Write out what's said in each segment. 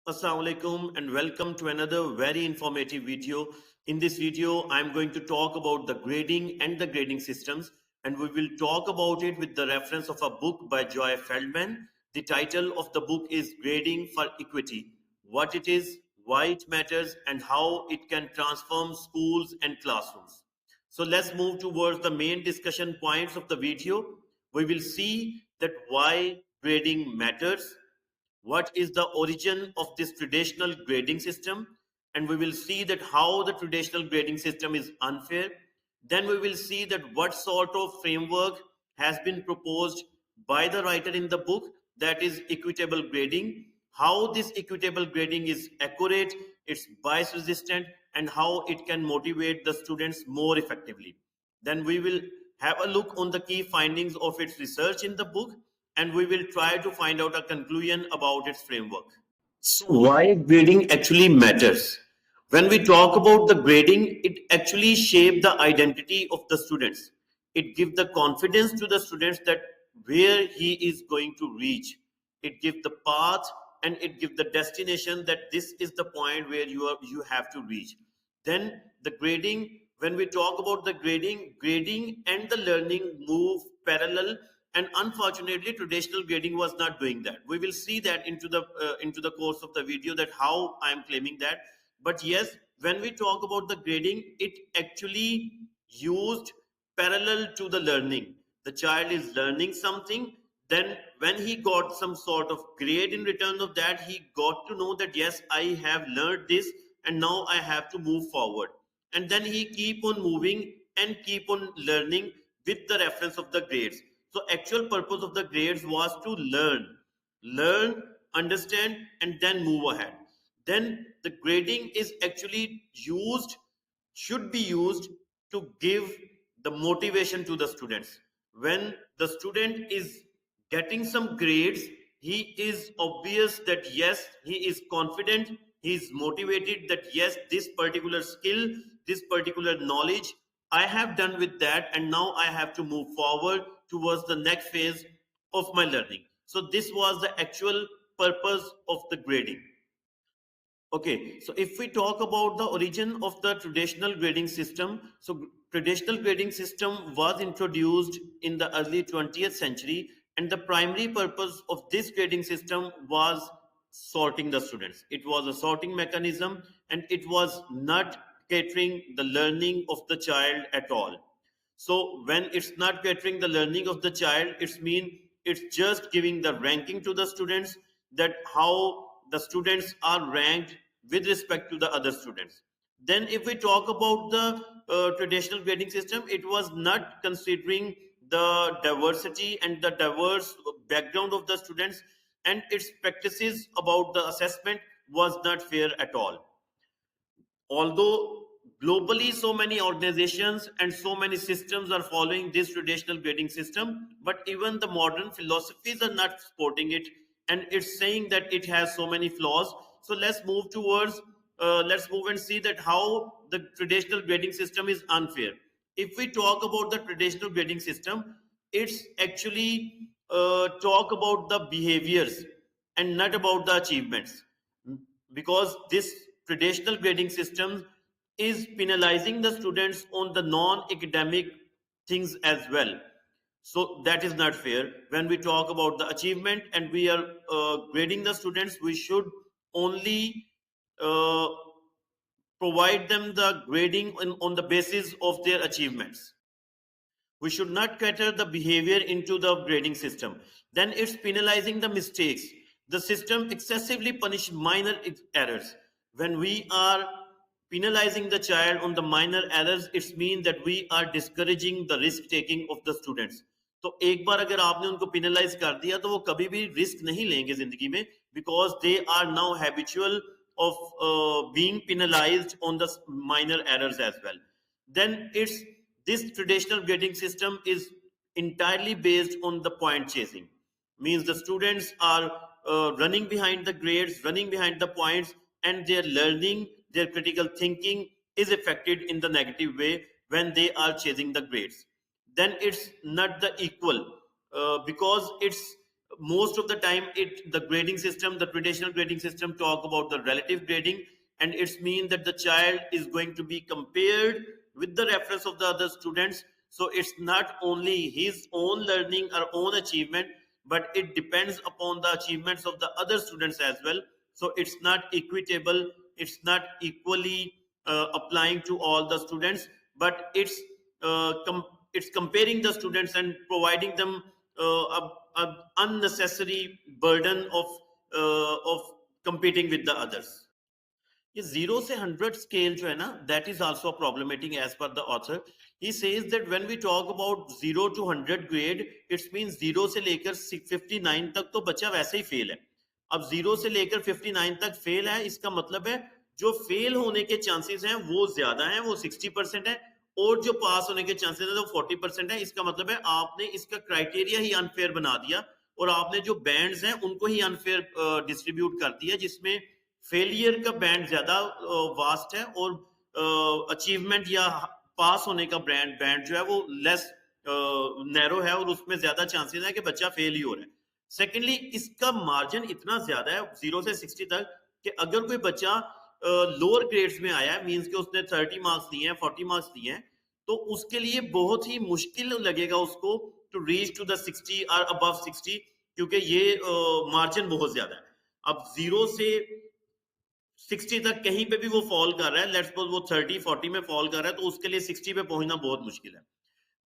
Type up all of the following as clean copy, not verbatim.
Assalamu alaikum and welcome to another very informative video. In this video, I'm going to talk about the grading and the grading systems, and we will talk about it with the reference of a book by Joy Feldman. The title of the book is Grading for Equity: What it is, why it matters, and how it can transform schools and classrooms. So let's move towards the main discussion points of the video. We will see that why grading matters, what is the origin of this traditional grading system, and we will see that how the traditional grading system is unfair. Then we will see that what sort of framework has been proposed by the writer in the book, that is equitable grading, how this equitable grading is accurate, it's bias resistant, and how it can motivate the students more effectively. Then we will have a look on the key findings of its research in the book, and we will try to find out a conclusion about its framework. So, why grading actually matters? When we talk about the grading, it actually shapes the identity of the students. It gives the confidence to the students that where he is going to reach. It gives the path and it gives the destination that this is the point where you have to reach. Then the grading, when we talk about the grading and the learning move parallel, and unfortunately traditional grading was not doing that. We will see that into the course of the video that how I am claiming that. But yes, when we talk about the grading, it actually used parallel to the learning. The child is learning something, then when he got some sort of grade in return of that, he got to know that yes, I have learned this and now I have to move forward. And then he keep on moving and keep on learning with the reference of the grades. So actual purpose of the grades was to learn, understand, and then move ahead. Then the grading is actually used, should be used to give the motivation to the students. When the student is getting some grades, he is obvious that yes, he is confident, he is motivated that yes, this particular skill, this particular knowledge I have done with that, and now I have to move forward towards the next phase of my learning. So this was the actual purpose of the grading. Okay, so if we talk about the origin of the traditional grading system, so traditional grading system was introduced in the early 20th century, and the primary purpose of this grading system was sorting the students. It was a sorting mechanism, and it was not catering the learning of the child at all. So when it's not catering the learning of the child, it's just giving the ranking to the students, that how the students are ranked with respect to the other students. Then if we talk about the traditional grading system, it was not considering the diversity and the diverse background of the students, and its practices about the assessment was not fair at all. Although globally so many organizations and so many systems are following this traditional grading system, but even the modern philosophies are not supporting it, and it's saying that it has so many flaws. So let's move and see that how the traditional grading system is unfair. If we talk about the traditional grading system, it's actually talk about the behaviors and not about the achievements, because this traditional grading system is penalizing the students on the non-academic things as well. So that is not fair. When we talk about the achievement and we are grading the students, we should only uh, provide them the grading on the basis of their achievements. We should not cater the behavior into the grading system. Then it's penalizing the mistakes. The system excessively punish minor errors. When we are penalizing the child on the minor errors, it means that we are discouraging the risk taking of the students. तो एक बार अगर आपने उनको penalise कर दिया तो वो कभी भी रिस्क नहीं लेंगे जिंदगी में, because they are now habitual of being penalized on the minor errors as well. Then it's this traditional grading system is entirely based on the point chasing. Means the students are running behind the grades, running behind the points, and their learning, their critical thinking is affected in the negative way when they are chasing the grades. Then it's not the equal, because it's most of the time the grading system, the traditional grading system, talk about the relative grading, and it's mean that the child is going to be compared with the reference of the other students. So it's not only his own learning or own achievement, but it depends upon the achievements of the other students as well. So it's not equitable, it's not equally applying to all the students, but it's comparing the students and providing them a unnecessary burden of competing with the others. ये 0 से 100 scale जो है ना, that is also problematic as per the author. He says that when we talk about 0 to 100 grade, it means 0 से लेकर 59 तक तो बच्चा वैसे ही फेल है. अब 0 से लेकर 59 तक फेल है, इसका मतलब है जो फेल होने के चांसेस हैं वो ज्यादा हैं, वो 60% है, और जो पास होने के चांसेस है वो 40% है. इसका मतलब है आपने इसका क्राइटेरिया ही अनफेयर बना दिया, और आपने जो बैंड्स हैं उनको ही अनफेयर डिस्ट्रीब्यूट कर दिया, जिसमें फेलियर का बैंड ज्यादा वास्ट है और अचीवमेंट या पास होने का बैंड जो है वो लेस नैरो है, और उसमें ज्यादा चांसेस है कि बच्चा फेल ही हो रहा है. सेकेंडली, इसका मार्जिन इतना ज्यादा है 0 से 60 तक कि अगर कोई बच्चा लोअर ग्रेड्स में आया है, मींस कि उसने 30 मार्क्स दिए हैं, 40 मार्क्स दिए हैं, तो उसके लिए बहुत ही मुश्किल लगेगा उसको टू रीच टू द 60 और अबव 60, क्योंकि ये मार्जिन बहुत ज्यादा है. अब 0 से 60 तक कहीं पे भी वो फॉल कर रहा है, लेट्स सपोज वो 30-40 में फॉल कर रहा है, तो उसके लिए 60 पे पहुंचना बहुत मुश्किल है.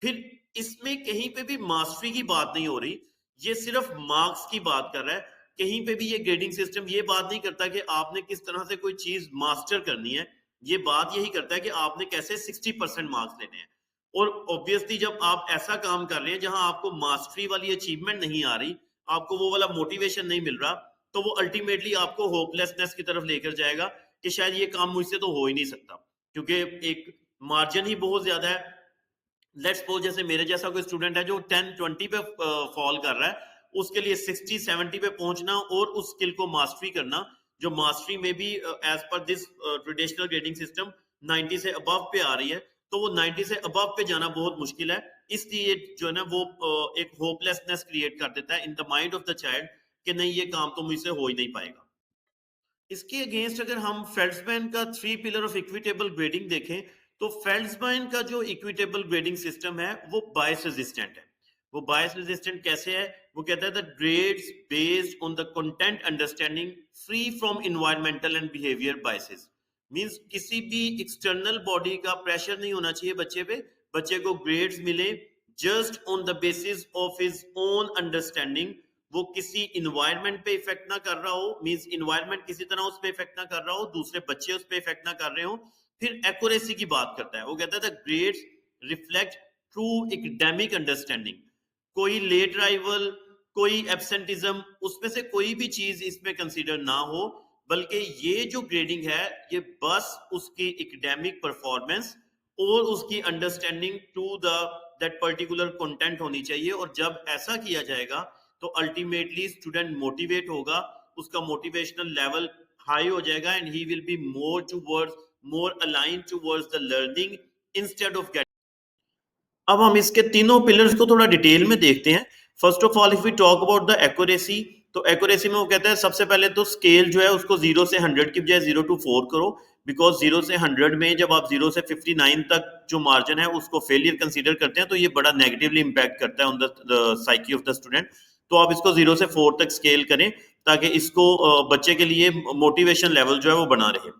फिर इसमें कहीं पे भी मास्टरी की बात नहीं हो रही, ये सिर्फ मार्क्स की बात कर रहा है. कहीं पे भी ये ग्रेडिंग सिस्टम ये बात नहीं करता कि आपने किस तरह से कोई चीज मास्टर करनी है, ये बात यही करता है कि आपने कैसे 60% मार्क्स लेने हैं. और ऑब्वियसली जब आप ऐसा काम कर रहे हैं जहां आपको मास्टरी वाली अचीवमेंट नहीं आ रही, आपको वो वाला मोटिवेशन नहीं मिल रहा, तो वो अल्टीमेटली आपको होपलेसनेस की तरफ लेकर जाएगा कि शायद ये काम मुझसे तो हो ही नहीं सकता, क्योंकि एक मार्जिन ही बहुत ज्यादा है. लेट्स सपोज जैसे मेरे जैसा कोई स्टूडेंट है जो 10-20 पे फॉल कर रहा है, उसके लिए 60-70 पे पहुंचना और उस स्किल को मास्टरी करना, जो मास्टरी में भी as per this traditional grading system 90 से अबव पे आ रही है, तो वो 90 से अबव पे जाना बहुत मुश्किल है. इसलिए जो है ना वो एक होपलेसनेस क्रिएट कर देता है in the mind of the child कि नहीं ये काम तो मुझसे हो ही नहीं पाएगा. इसके अगेंस्ट अगर हम फेल्ड्समैन का 3 पिलर ऑफ इक्विटेबल ग्रेडिंग देखें, तो फेल्ड्समैन का जो इक्विटेबल ग्रेडिंग सिस्टम है वो बायस रेजिस्टेंट है. वो बायस रेजिस्टेंट कैसे है? वो कहता है the grades based on the content understanding free from environmental and behaviour biases. Means किसी भी एक्सटर्नल बॉडी का प्रेशर नहीं होना चाहिए बच्चे पे. बच्चे को ग्रेड्स मिले just on the basis of his own understanding. वो किसी इन्वायरमेंट पे इफेक्ट ना कर रहा हो, मींस इन्वायरमेंट किसी तरह उस पे इफेक्ट ना कर रहा हो, दूसरे बच्चे उस पे इफेक्ट ना कर रहे हो. फिर एक्यूरेसी की बात करता है. वो कहता है the grades reflect true academic understanding. कोई लेट राइवल, कोई एब्सेंटिज्म, उसमें से कोई भी चीज इसमें कंसीडर ना हो, बल्कि ये जो ग्रेडिंग है ये बस उसकी एकेडमिक परफॉर्मेंस और उसकी understanding to the that particular content होनी चाहिए. और जब ऐसा किया जाएगा तो अल्टीमेटली स्टूडेंट मोटिवेट होगा, उसका मोटिवेशनल लेवल हाई हो जाएगा and he will be more align towards the learning instead of getting. अब हम इसके तीनों पिलर्स को थोड़ा डिटेल में देखते हैं. First of all if we talk about the accuracy, तो एक्यूरेसी में वो कहता है सबसे पहले तो स्केल जो है उसको 0 से 100 की बजाय 0 to 4 करो, बिकॉज 0 से 100 में जब आप 0 से 59 तक जो मार्जिन है उसको फेलियर कंसीडर करते हैं, तो ये बड़ा नेगेटिवली इंपैक्ट करता है on the psyche of the student. तो आप इसको 0 से 4 तक स्केल करें ताकि इसको बच्चे के लिए मोटिवेशन लेवल जो है वो बना रहे.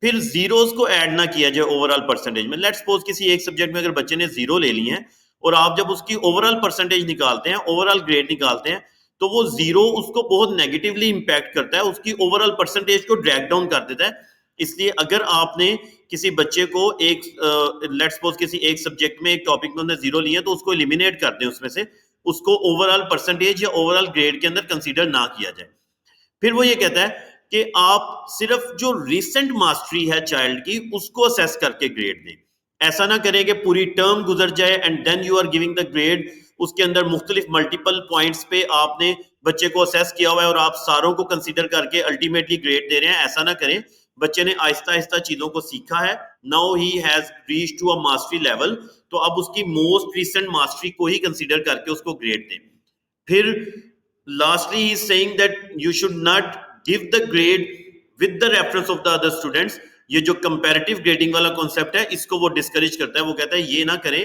फिर जीरोस को ऐड ना किया जाए ओवरऑल परसेंटेज में. लेट्स सपोज किसी एक सब्जेक्ट में अगर बच्चे ने 0 ले लिए हैं और आप जब उसकी ओवरऑल परसेंटेज निकालते हैं, ओवरऑल ग्रेड निकालते हैं, तो वो 0 उसको बहुत नेगेटिवली इंपैक्ट करता है, उसकी ओवरऑल परसेंटेज को ड्रैग डाउन कर देता है. इसलिए अगर आपने किसी बच्चे को एक लेट्स सपोज किसी एक सब्जेक्ट में एक टॉपिक में 0 लिए तो उसको एलिमिनेट कर दें उसमें से, उसको ओवरऑल परसेंटेज या ओवरऑल ग्रेड के अंदर कंसीडर ना किया जाए. फिर वो ये कहता है कि आप सिर्फ जो रिसेंट मास्टरी है चाइल्ड की उसको असेस करके ग्रेड दें. ऐसा ना करें कि पूरी टर्म गुजर जाए and then you are giving the grade. उसके अंदर मुख्तलिफ मल्टीपल पॉइंट्स पे आपने बच्चे को असेस किया हुआ है और आप सारों को कंसीडर करके अल्टीमेटली ग्रेड दे रहे हैं. ऐसा ना करें. बच्चे ने आहिस्ता आहिस्ता चीजों को सीखा है, now he has reach to a mastery level, तो अब उसकी मोस्ट रिसेंट मास्टरी को ही कंसीडर करके उसको ग्रेड दें. फिर lastly he is saying that you should not give the grade with the reference of the other students. ये जो कंपैरेटिव ग्रेडिंग वाला कॉन्सेप्ट है इसको वो डिस्करेज करता है। वो कहता है ये ना करें,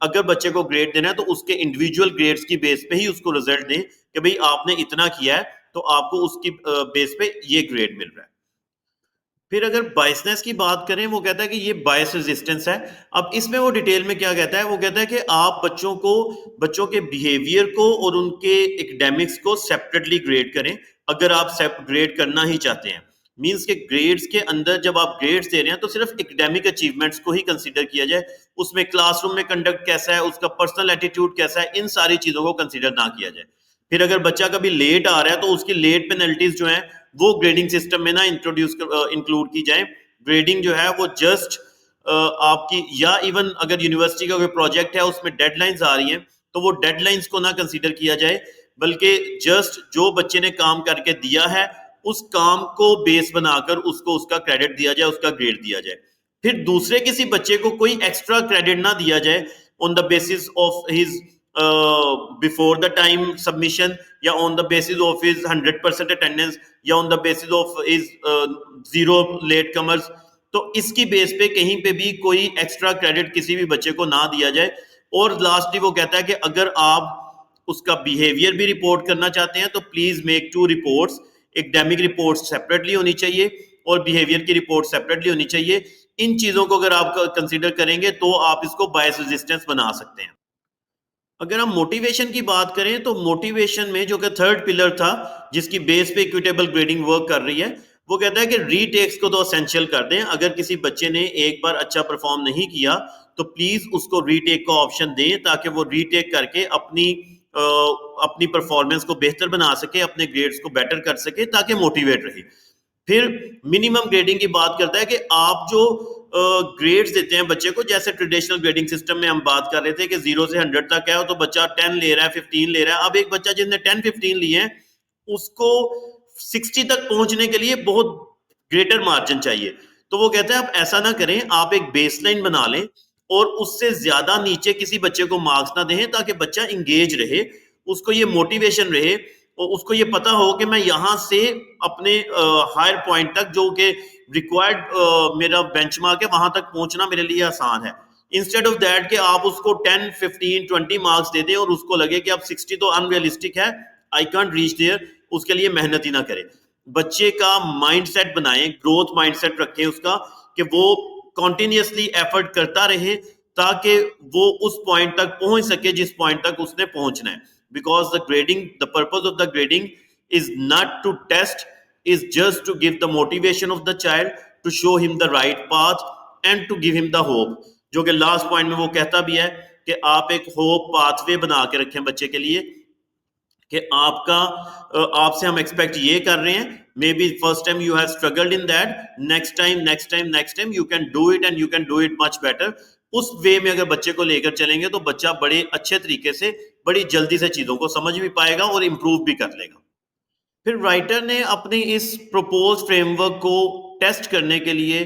अगर बच्चे को ग्रेड देना है तो उसके इंडिविजुअल ग्रेड्स की बेस पे ही उसको रिजल्ट दें कि भाई आपने इतना किया है तो आपको उसकी बेस पे ये ग्रेड मिल रहा है। फिर अगर बायसनेस की बात करें, वो कहता है कि ये बायस रेजिस्टेंस है। अब इसमें वो डिटेल में क्या कहता है, वो कहता है कि आप बच्चों के बिहेवियर को और उनके एकेडमिक्स को सेपरेटली ग्रेड करें, अगर आप ग्रेड करना ही चाहते हैं। मींस के ग्रेड्स के अंदर जब आप ग्रेड्स दे रहे हैं तो सिर्फ एकेडमिक अचीवमेंट्स को ही कंसीडर किया जाए, उसमें क्लासरूम में कंडक्ट कैसा है, उसका पर्सनल एटीट्यूड कैसा है, इन सारी चीजों को कंसीडर ना किया जाए। फिर अगर बच्चा कभी लेट आ रहा है तो उसकी लेट पेनल्टीज जो है वो ग्रेडिंग सिस्टम में ना इंक्लूड की जाए। ग्रेडिंग जो है वो जस्ट आपकी, या इवन अगर यूनिवर्सिटी का कोई प्रोजेक्ट है उसमें डेडलाइंस आ रही हैं तो वो डेडलाइंस को ना कंसीडर किया जाए, बल्कि जस्ट जो बच्चे ने काम करके दिया है उस काम को बेस बनाकर उसको उसका क्रेडिट दिया जाए, उसका ग्रेड दिया जाए। फिर दूसरे किसी बच्चे को कोई एक्स्ट्रा क्रेडिट ना दिया जाए on the basis of his before the time submission, या on the basis of his 100% attendance, या on the basis of his 0 late comers. तो इसकी बेस पे कहीं पे भी कोई एक्स्ट्रा क्रेडिट किसी भी बच्चे को ना दिया जाए। और लास्टली वो कहता है कि अगर आप उसका बिहेवियर भी रिपोर्ट करना चाहते हैं तो please make 2 reports, academic report separately होनी चाहिए और बिहेवियर की रिपोर्ट सेपरेटली होनी चाहिए। इन चीजों को अगर आप कंसीडर करेंगे तो आप इसको बायस रेजिस्टेंस बना सकते हैं। अगर हम मोटिवेशन की बात करें तो मोटिवेशन में जो कि थर्ड पिलर था जिसकी बेस पे इक्विटेबल ग्रेडिंग वर्क कर रही है, वो कहता है कि रीटेक्स को तो असेंशियल कर दें। अगर किसी बच्चे ने एक बार अच्छा परफॉर्म नहीं किया तो प्लीज उसको रीटेक का ऑप्शन दें ताकि वो रीटेक करके अपनी परफॉर्मेंस को बेहतर बना सके, अपने ग्रेड्स को बेटर कर सके ताकि मोटिवेट रहे। फिर मिनिमम ग्रेडिंग की बात करता है कि आप जो ग्रेड्स देते हैं बच्चे को, जैसे ट्रेडिशनल ग्रेडिंग सिस्टम में हम बात कर रहे थे कि 0 से 100 तक है तो बच्चा 10 ले रहा है, 15 ले रहा है। अब एक बच्चा जिसने 10-15 लिए हैं उसको 60 तक पहुंचने के लिए बहुत ग्रेटर मार्जिन चाहिए। तो वो कहते हैं आप ऐसा ना करें, आप एक बेसलाइन बना लें और उससे ज्यादा नीचे किसी बच्चे को मार्क्स ना दें ताकि बच्चा इंगेज रहे, उसको ये मोटिवेशन रहे और उसको ये पता हो कि मैं यहाँ से अपने हायर पॉइंट तक जो कि रिक्वायर्ड मेरा बेंचमार्क है वहां तक पहुंचना मेरे लिए आसान है। इंस्टेड ऑफ दैट कि आप उसको 10, 15, 20 मार्क्स दे दें और उसको लगे कि अब 60 तो अनरियलिस्टिक है, आई कांट रीच देयर, उसके लिए मेहनत ही ना करें। बच्चे का माइंडसेट बनाएं, ग्रोथ माइंडसेट रखें उसका, कि वो कॉन्टिन्यूसली एफर्ट करता रहे ताकि वो उस पॉइंट तक पहुंच सके जिस पॉइंट तक उसने पहुंचना है। Because the purpose of the grading is not to test, is just to give the motivation of the child, to show him the right path and to give him the hope। जो कि last point में वो कहता भी है कि आप एक होप पाथवे बना के रखें बच्चे के लिए, कि आपसे हम एक्सपेक्ट ये कर रहे हैं, may be first time you have struggled in that, next time you can do it and you can do it much better. उस वे में अगर बच्चे को लेकर चलेंगे तो बच्चा बड़े अच्छे तरीके से बड़ी जल्दी से चीजों को समझ भी पाएगा और इम्प्रूव भी कर लेगा। फिर राइटर ने अपनी इस प्रपोज फ्रेमवर्क को टेस्ट करने के लिए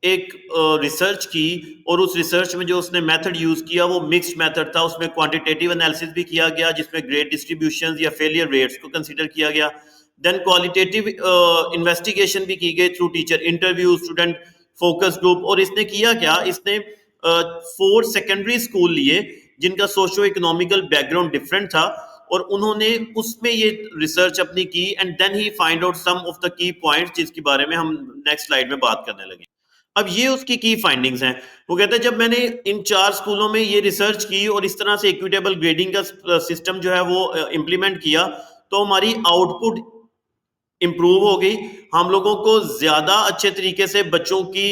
एक रिसर्च की और उस रिसर्च में जो उसने मेथड यूज किया वो मिक्स्ड मेथड था। उसमें क्वांटिटेटिव एनालिसिस भी किया गया जिसमें ग्रेड डिस्ट्रीब्यूशंस या फेलियर रेट्स को कंसीडर किया गया। देन क्वालिटेटिव इन्वेस्टिगेशन भी की गई through teacher interview, student focus group. और इसने किया क्या, इसने 4 सेकेंडरी स्कूल लिए जिनका सोशो इकोनॉमिकल बैकग्राउंड डिफरेंट था और उन्होंने उसमें ये रिसर्च अपनी की and then he find out some of the key points जिसके बारे में हम नेक्स्ट स्लाइड में बात करने लगे। अब ये उसकी की फाइंडिंग्स हैं। वो कहते हैं जब मैंने इन 4 स्कूलों में ये रिसर्च की और इस तरह से इक्विटेबल ग्रेडिंग का सिस्टम जो है वो इम्प्लीमेंट किया तो हमारी आउटपुट इंप्रूव हो गई। हम लोगों को ज्यादा अच्छे तरीके से बच्चों की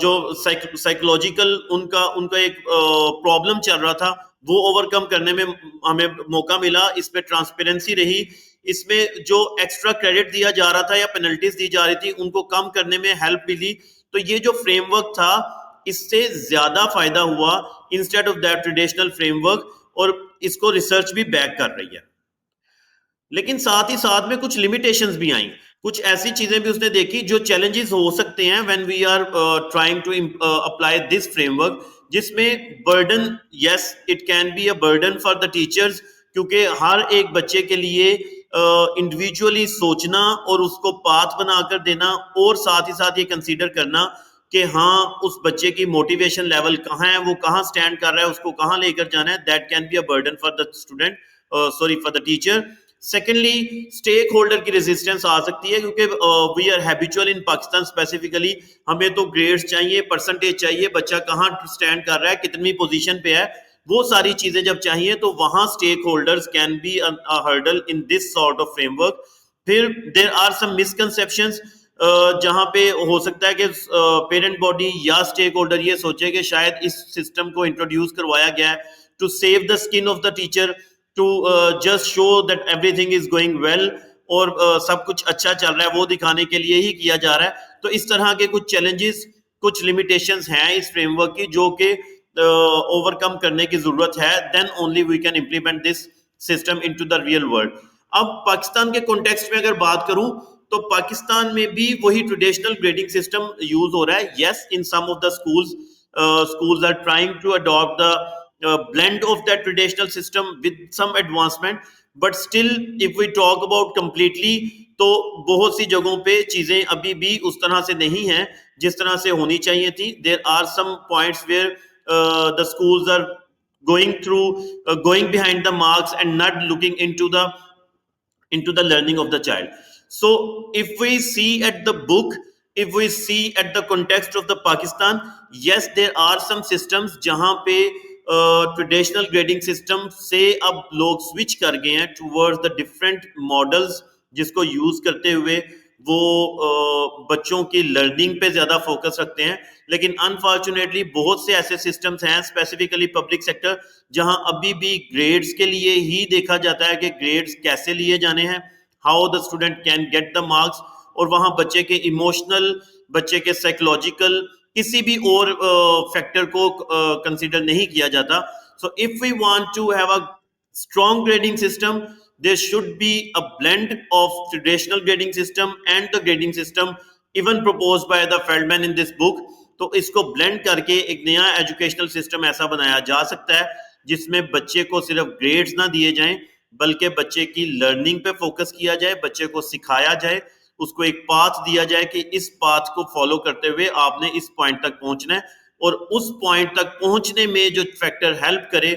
जो साइकोलॉजिकल उनका एक प्रॉब्लम चल रहा था वो ओवरकम करने में हमें मौका मिला। इसमें ट्रांसपेरेंसी रही, इसमें जो एक्स्ट्रा क्रेडिट दिया जा रहा था या पेनल्टीज दी जा रही थी उनको कम करने में हेल्प मिली। तो ये जो फ्रेमवर्क था इससे ज्यादा फायदा हुआ instead of that traditional framework, और इसको रिसर्च भी बैक कर रही है। लेकिन साथ ही साथ में कुछ लिमिटेशंस भी आई, कुछ ऐसी चीजें भी उसने देखी जो चैलेंजेस हो सकते हैं when we are trying to apply this framework, जिसमें burden, yes it can be a burden for the teachers क्योंकि हर एक बच्चे के लिए इंडिविजुअली सोचना और उसको पाथ बनाकर देना और साथ ही साथ ये कंसीडर करना कि हाँ उस बच्चे की मोटिवेशन लेवल कहाँ है, वो कहाँ स्टैंड कर रहा है, उसको कहाँ लेकर जाना है, that can be a burden for the student, sorry for the teacher. Secondly, stake holder की रेजिस्टेंस आ सकती है क्योंकि we are habitual in Pakistan specifically, हमें तो ग्रेड्स चाहिए, परसेंटेज चाहिए, बच्चा कहाँ स्टैंड कर रहा है, कितनी पोजीशन पे है, वो सारी चीजें जब चाहिए तो वहां stake holders can be a hurdle in this sort of framework. फिर देर आर सम मिसकंसेप्शंस जहां पे हो सकता है कि पेरेंट बॉडी या स्टेक होल्डर ये सोचे कि शायद इस सिस्टम को इंट्रोड्यूस करवाया गया है to save the skin of the teacher, to just show that everything is going well, और सब कुछ अच्छा चल रहा है वो दिखाने के लिए ही किया जा रहा है। तो इस तरह के कुछ चैलेंजेस, कुछ लिमिटेशंस हैं इस फ्रेमवर्क की जो कि ओवरकम करने की जरूरत है, then only we can implement this system into the real world. अब पाकिस्तान के कॉन्टेक्स्ट में अगर बात करूं तो पाकिस्तान में भी वही ट्रेडिशनल ग्रेडिंग सिस्टम यूज हो रहा है। Yes, in some of the schools are trying to adopt the blend of that traditional system with some advancement, but still if we talk about completely तो बहुत सी जगहों पे चीजें अभी भी उस तरह से नहीं हैं जिस तरह से होनी चाहिए थी। There are some points where the schools are going behind the marks and not looking into the learning of the child. So if we see at the book, if we see at the context of the Pakistan, yes, there are some systems jahan pe traditional grading system से अब लोग switch कर गए हैं towards the different models, जिसको use करते हुए वो बच्चों की लर्निंग पे ज्यादा फोकस रखते हैं। लेकिन अनफॉर्चुनेटली बहुत से ऐसे सिस्टम्स हैं स्पेसिफिकली पब्लिक सेक्टर जहां अभी भी ग्रेड्स के लिए ही देखा जाता है कि ग्रेड्स कैसे लिए जाने हैं, how the student can get the marks, और वहां बच्चे के इमोशनल, बच्चे के साइकोलॉजिकल, किसी भी और फैक्टर को कंसीडर नहीं किया जाता। So if we want to have a strong grading system, there should be a blend of traditional grading system and the grading system even proposed by the Feldman in this book। तो इसको blend करके एक नया educational system ऐसा बनाया जा सकता है जिसमें बच्चे को सिर्फ ग्रेड्स ना दिए जाएं बल्कि बच्चे की लर्निंग पे फोकस किया जाए, बच्चे को सिखाया जाए, उसको एक पाथ दिया जाए कि इस पाथ को फॉलो करते हुए आपने इस पॉइंट तक पहुंचना है, और उस पॉइंट तक पहुंचने में जो फैक्टर हेल्प करे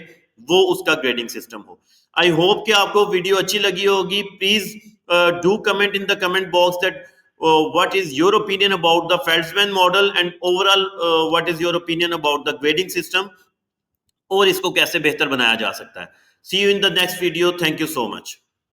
वो उसका ग्रेडिंग सिस्टम हो। आई होप कि आपको वीडियो अच्छी लगी होगी। Please do comment in the comment box that what is your opinion about the Feldman model and overall what is your opinion about the grading system, और इसको कैसे बेहतर बनाया जा सकता है। See you in the next video. Thank you so much.